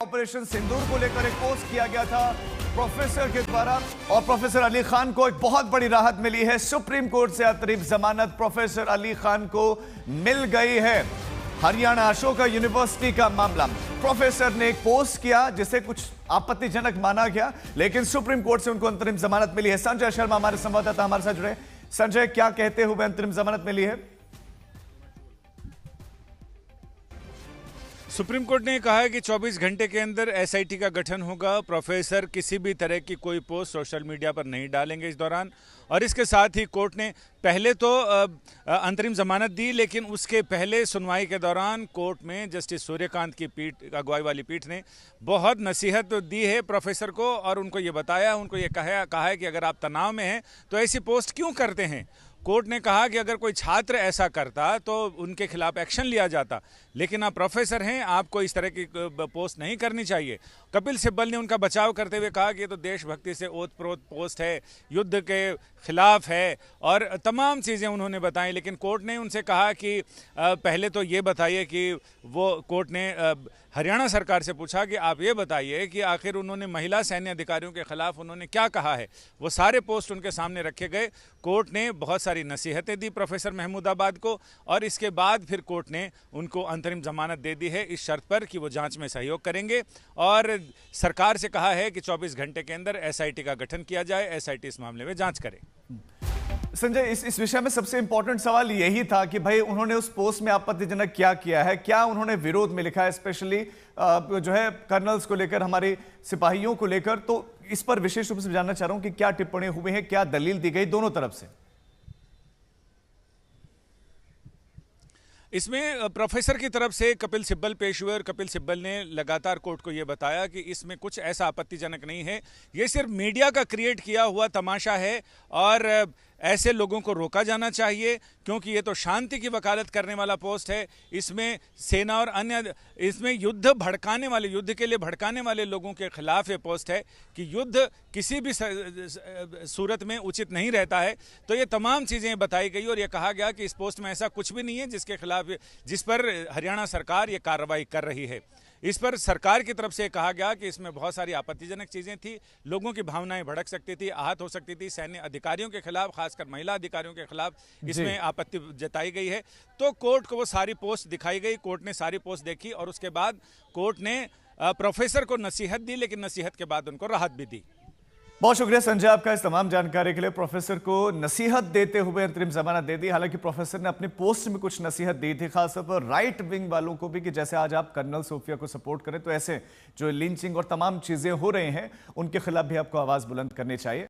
Operation सिंदूर को लेकर एक पोस्ट किया गया था प्रोफेसर के द्वारा और प्रोफेसर अली खान को एक बहुत बड़ी राहत मिली है। सुप्रीम कोर्ट से अतिरिक्त जमानत प्रोफेसर अली खान को मिल गई है। हरियाणा अशोका यूनिवर्सिटी का मामला, प्रोफेसर ने एक पोस्ट किया जिसे कुछ आपत्तिजनक माना गया, लेकिन सुप्रीम कोर्ट से उनको अंतरिम जमानत मिली है। संजय शर्मा हमारे संवाददाता हमारे साथ जुड़े। संजय, क्या कहते हुए अंतरिम जमानत मिली है? सुप्रीम कोर्ट ने कहा है कि 24 घंटे के अंदर एसआईटी का गठन होगा। प्रोफेसर किसी भी तरह की कोई पोस्ट सोशल मीडिया पर नहीं डालेंगे इस दौरान। और इसके साथ ही कोर्ट ने पहले तो अंतरिम जमानत दी, लेकिन उसके पहले सुनवाई के दौरान कोर्ट में जस्टिस सूर्यकांत की पीठ, अगुवाई वाली पीठ ने बहुत नसीहत दी है प्रोफेसर को और उनको ये बताया, उनको ये कहा है कि अगर आप तनाव में हैं तो ऐसी पोस्ट क्यों करते हैं। कोर्ट ने कहा कि अगर कोई छात्र ऐसा करता तो उनके खिलाफ एक्शन लिया जाता, लेकिन आप प्रोफेसर हैं, आपको इस तरह की पोस्ट नहीं करनी चाहिए। कपिल सिब्बल ने उनका बचाव करते हुए कहा कि ये तो देशभक्ति से ओतप्रोत पोस्ट है, युद्ध के खिलाफ है और तमाम चीज़ें उन्होंने बताई। लेकिन कोर्ट ने उनसे कहा कि पहले तो ये बताइए कि कोर्ट ने हरियाणा सरकार से पूछा कि आप ये बताइए कि आखिर उन्होंने महिला सैन्य अधिकारियों के खिलाफ उन्होंने क्या कहा है। वो सारे पोस्ट उनके सामने रखे गए। कोर्ट ने बहुत सारी नसीहतें दी प्रोफेसर महमूदाबाद को और इसके बाद फिर कोर्ट ने उनको अंतरिम जमानत दे दी है इस शर्त पर कि वो जांच में सहयोग करेंगे और सरकार से कहा है कि 24 घंटे के अंदर एसआईटी का गठन किया जाए, एसआईटी इस मामले में जांच करे। संजय, इस विषय में सबसे इंपॉर्टेंट सवाल यही था कि भाई उन्होंने उस पोस्ट में आपत्तिजनक क्या किया है, क्या उन्होंने विरोध में लिखा है, स्पेशली जो है कर्नल्स को लेकर, हमारे सिपाहियों को लेकर। तो इस पर विशेष रूप से जानना चाह रहा हूं कि क्या टिप्पणी हुई है, क्या दलील दी गई दोनों तरफ से। इसमें प्रोफेसर की तरफ से कपिल सिब्बल पेश हुए और कपिल सिब्बल ने लगातार कोर्ट को यह बताया कि इसमें कुछ ऐसा आपत्तिजनक नहीं है, ये सिर्फ मीडिया का क्रिएट किया हुआ तमाशा है और ऐसे लोगों को रोका जाना चाहिए क्योंकि ये तो शांति की वकालत करने वाला पोस्ट है। इसमें सेना और अन्य, इसमें युद्ध भड़काने वाले, युद्ध के लिए भड़काने वाले लोगों के खिलाफ ये पोस्ट है कि युद्ध किसी भी सूरत में उचित नहीं रहता है। तो ये तमाम चीज़ें बताई गई और ये कहा गया कि इस पोस्ट में ऐसा कुछ भी नहीं है जिसके खिलाफ, जिस पर हरियाणा सरकार ये कार्रवाई कर रही है। इस पर सरकार की तरफ से कहा गया कि इसमें बहुत सारी आपत्तिजनक चीज़ें थी, लोगों की भावनाएं भड़क सकती थी, आहत हो सकती थी, सैन्य अधिकारियों के खिलाफ, खासकर महिला अधिकारियों के खिलाफ इसमें आपत्ति जताई गई है। तो कोर्ट को वो सारी पोस्ट दिखाई गई, कोर्ट ने सारी पोस्ट देखी और उसके बाद कोर्ट ने प्रोफेसर को नसीहत दी, लेकिन नसीहत के बाद उनको राहत भी दी। बहुत शुक्रिया संजय आपका इस तमाम जानकारी के लिए। प्रोफेसर को नसीहत देते हुए अंतरिम जमानत दे दी। हालांकि प्रोफेसर ने अपनी पोस्ट में कुछ नसीहत दी थी, खासतौर पर राइट विंग वालों को भी, कि जैसे आज आप कर्नल सोफिया को सपोर्ट करें तो ऐसे जो लिंचिंग और तमाम चीजें हो रही हैं उनके खिलाफ भी आपको आवाज बुलंद करनी चाहिए।